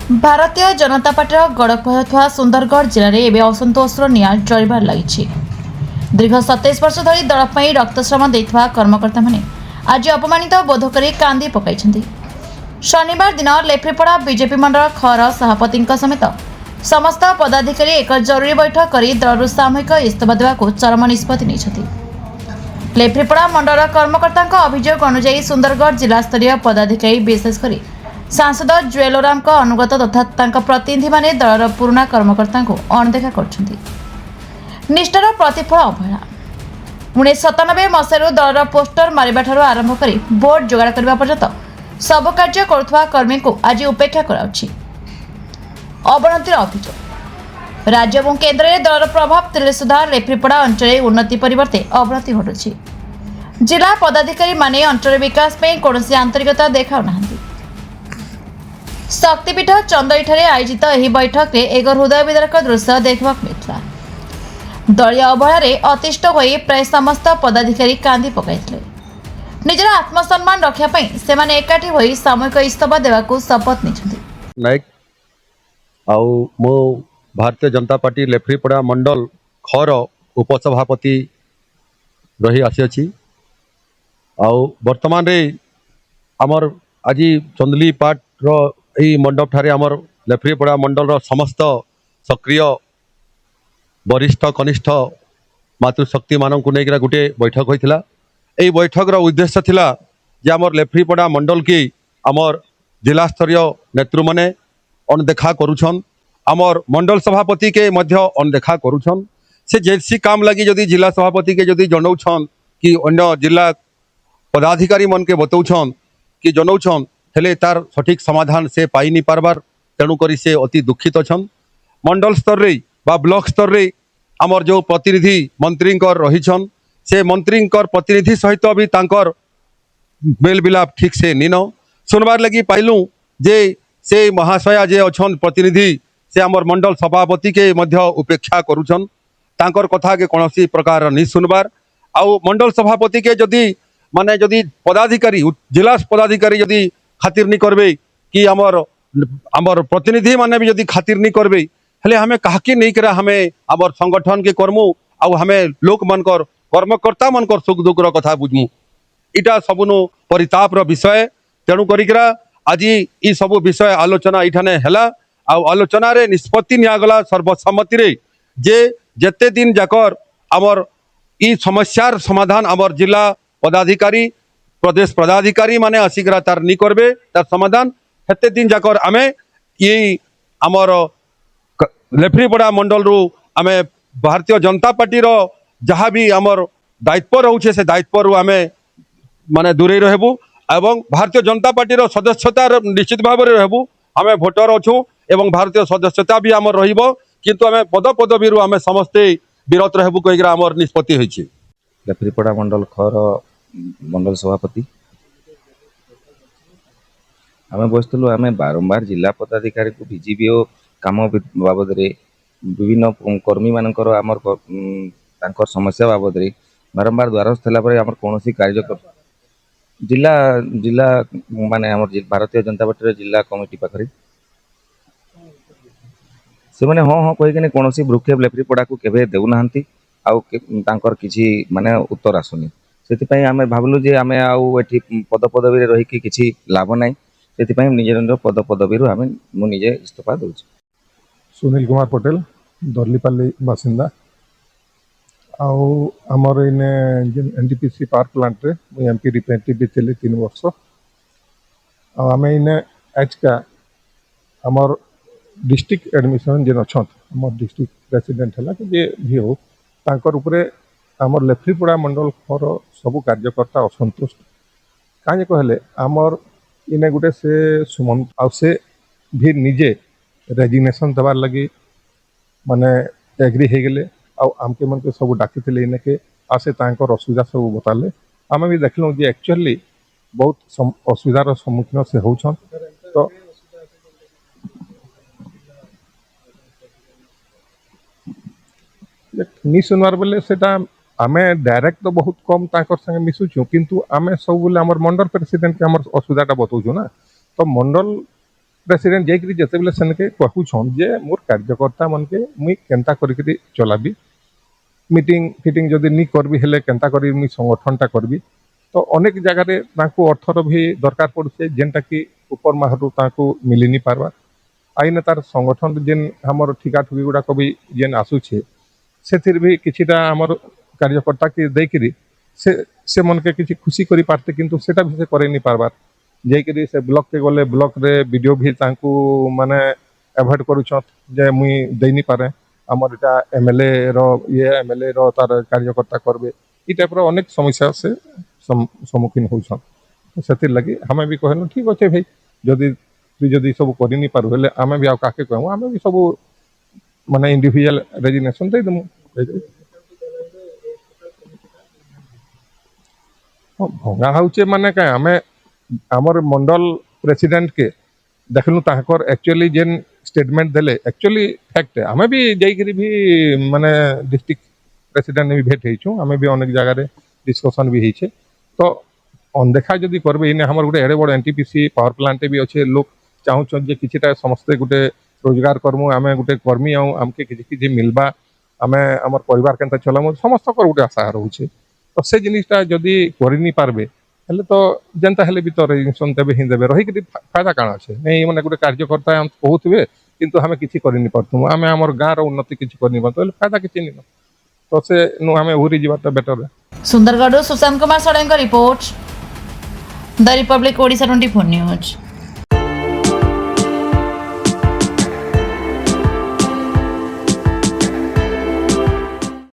Bharatiya Janata party Gadag होता सुंदरगढ़ जिले में एवं असंतोषर निआं जलिबार लगी। दीर्घ 27 वर्ष धरी दल पर रक्तश्रम देता कर्मकर्ता मैंने आज अपमानित बोध कर कांदी पकाई। शनिवार दिन लेफ्रीपड़ा बीजेपी मंडल खर सभापति समेत समस्त पदाधिकारी एक जरूरी बैठक कर दल सामूहिक इस्तीफा देवाक चरम निष्पत्ति नहीं। लेफ्रीपड़ा मंडल कर्मकर्ता अभियोग अनुसार सुंदरगढ़ जिला स्तरीय पदाधिकारी विशेषकर सांसद जुएल ओराम अनुगत तथा प्रतिनिधि माने दलर पुराना कर्मकर्ता को अणदेखा कर निष्ठार प्रतिफल अवहेला। 1997 मसीह दलर पोस्टर मारिबा आरंभ कर भोट जोगाड़ करने पर्यंत सब कार्य करुवा कर्मी को आज उपेक्षा कराउछि। अवनतिर अभियोग राज्य और केन्द्र में दलर प्रभाव ଥିଲେ सुधा लेफ्रीपड़ा अंचल उन्नति परिवर्ते अवनति घटुछि। जिला पदाधिकारी माने अंचल विकास में कौन आंतरिकता देखाउना। शक्तिपीठ चंदई आयोजित यह बैठक में एक हृदय विदारक दृश्य देखा मिलता। दलीय अवहेलारे अतिष्ठ हो प्राय समस्त पदाधिकारी कांदी पकाई निजर आत्मसम्मान रक्षापी से एकाठी हो सामूहिक इस्तीफा देवाक शपथ नहीं। नायक आउ मो भारतीय जनता पार्टी लेफ्रीपड़ा मंडल खर उपसभापति रही आसी आउ वर्तमान रे आमर आज चंदली पाट यही मंडप ठारे आमर लेफ्रीपड़ा मंडल समस्त सक्रिय वरिष्ठ कनिष्ठ मातृशक्ति मानू नहीं गोटे बैठक होता। यही बैठक उद्देश्य थिला जे आमर लेफ्रीपड़ा मंडल की आमर जिला स्तरीय नेतृ माने अनदेखा करुछन, आमर मंडल सभापति के मध्य अनदेखा करुछन। से जैसी काम लगी जदि जिला सभापति के जदि जनौछन कि अन्य जिला पदाधिकारी मन के बतौछन कि जनौछन हेले तार सठिक समाधान से पाई नहीं पारबार तेणुक से अति दुखित अच्छा। मंडल स्तर रे बा ब्लॉक स्तर रे आमर जो प्रतिनिधि मंत्री रहीछन से मंत्री प्रतिनिधि सहित भी तांकर मेल मिलाप ठीक से नीन सुनबार लगी पाइलु जे से महाशया जे अच्छन प्रतिनिधि से आमर मंडल सभापति के मध्य उपेक्षा करुछन, तांकर कथा के कौन प्रकार नहीं सुनबार। आउ मंडल सभापति के जदि माने जदि पदाधिकारी जिला पदाधिकारी जदि खातिर नहीं करबे कि आमर प्रतिनिधि माने भी जदि खातिर नहीं करबे हेले हमें काहकी नहीं करा हमें आमर संगठन के कर्मु आउ हमें लोक मनकर कर्मकर्ता मनकर सुख दुखर कथा बुझमु। इटा सबुनु परिताप रो विषय तेणु करिकरा आज ई सब विषय आलोचना इठाने हैला। आउ आलोचना रे निष्पत्ति नियागला सर्वसम्मति रे जे जेते दिन जाकर आमर ई समस्यार समाधान आमर जिला पदाधिकारी प्रदेश पदाधिकारी माने आसिकरा तार नहीं करबे तार समाधान हेते दिन जाकर आमे ये आमर लेफ्रीपड़ा मंडल रु आमे भारतीय जनता पार्टी रो जहाँ भी आमर दायित्व रोचे से दायित्व रु आमे माने दूरे रहबू एवं भारतीय जनता पार्टी रो सदस्यता निश्चित भाव में रहबू। आमे भोटर अच्छू एवं भारतीय सदस्यता भी आमर रहिबो किंतु आमे पद पदवी रु आमे समस्ते विरत रहबू कहिकरा आमर निष्पत्ति होइछि। लेफ्रीपड़ा मंडल खर मंडल सभापति आम बसलु आम बारंबार जिला पदाधिकारी को बीजीपी काम बाबद विभिन्न कर्मी मानकर आमर तांकर समस्या बाबद बारंबार द्वारस्थ है आम कौन कार्य जिला जिला माने आम भारतीय जनता पार्टी जिला कमिटी पाखरे से मैंने हाँ हाँ कहीकि कौन भ्रूक्षेप लेफ्रीपड़ा को केवे देउना आउर किसी माने उत्तर आसुनी से आम भावलु जे आम आठी पद पदवी रही किसी लाभ ना से निज निज पद पदवी आम मुझे इस्तीफा दूँ। सुनील कुमार पटेल दर्लीपाली बासिंदा आमर इने एनटीपीसी पावर प्लांट रे मुझे एमपी रिप्रेजेंटेटिव भी थे 3 वर्ष आम इने आज का आमर डिस्ट्रिक्ट एडमिशन जेन अच्छा आम डिस्ट्रिक्ट प्रेसिडेंट है कि जे भी हो तांकर उपरे आमर लेफ्रीपड़ा मंडल खर सबू कार्यकर्ता असंतुष्ट कहीं कहले आमर इने गुटे से सुमंत आ से भी निजे रेजिग्नेशन देवार लगी माने एग्री हो गले आमके मन के सब डाकी इने के आसे तांकर असुविधा सब बताले आम भी देखल जे एक्चुअली बहुत असुविधार सम्मुखीन से होछन। तो नहीं सुनवार बेले सेटा आमे डायरेक्ट तो बहुत कम ताकर संगे मिसुछु किंतु आमे सब बोले हमर मंडल प्रेसिडेंट के हमर असुविधाटा बतौछु ना। तो मंडल प्रेसिडेंट जाइकरी जेतेबेले सेनके कहूछन जे मोर कार्यकर्ता मनके मुई केंता करिकरी चलाबी मीटिंग फिटिंग जदि नी करबी हेले केंता करी मुई संगठनटा करबी तो अनेक जगह रे तांको अर्थर भी दरकार पड़ुछे जेनटा कि ऊपर माहरु तांको मिली नी पारबा आईने तार संगठन जेन हमर ठिका ठुकी गुड़ाक भी जेन आसुछे सेथिर भी किछिटा हमर कार्यकर्ता के देकरी से मन के किछि खुशी करी पारते किंतु सेटा भी से करे नी पारबार जाइकरी से ब्लॉक के गले ब्लॉक रे वीडियो भी तांको माने एवॉइड करूछत जे मुई देई नी पारे हमर इटा एमएलए रो ये एमएलए रो तार कार्यकर्ता करबे ई टाइप रो अनेक समस्या से सम्मुखीन होछन सेतिर लगी हमें भी कहनु ठीक अछि भाई जदि तू जदि सब करि नी पारु हेले हमें भी आ काके कहू हमें भी सब माने इंडिविजुअल रेजिग्नेशन दे दमु भंगा होचे माने का हमें हमर मंडल प्रेसिडेंट के देखलु ताकर एक्चुअली जेन स्टेटमेंट देले एक्चुअली फैक्ट है हमें भी जाइकरी भी माने डिस्ट्रिक्ट प्रेसिडेंट ने भी भेट हेछु हमें भी अनेक जगह रे डिस्कशन भी हेछे तो अनदेखा जदि करबे इने हमर गुटे एडे बड़ एनटीपीसी पावर प्लांट भी अच्छे लोग चाहूँ जे किछिटा समस्ते गुटे रोजगार करमु आमे गुटे कर्मी आउ आमके किछि किछि मिलबा आमे हमर परिवार केनता चलामु समस्त कर गुटे आशा रहउछे तो से जिनिसटा जदि करि नी पारबे हेले तो जनता हेले भी तो रेजिग्नेशन देबे ही देबे रही कि फायदा काण আছে नै माने गुटे कार्यकर्ता हम कहउतबे किंतु हमें किछि करि नी परतु आमे हमर गाँर उन्नति किछि करि नी परतु हेले फायदा किछि नी तो से नु हमें उरी जीवाटा बेटर है Sundargarh Sushant Kumar Sadeng report the Republic Odisha 24 news.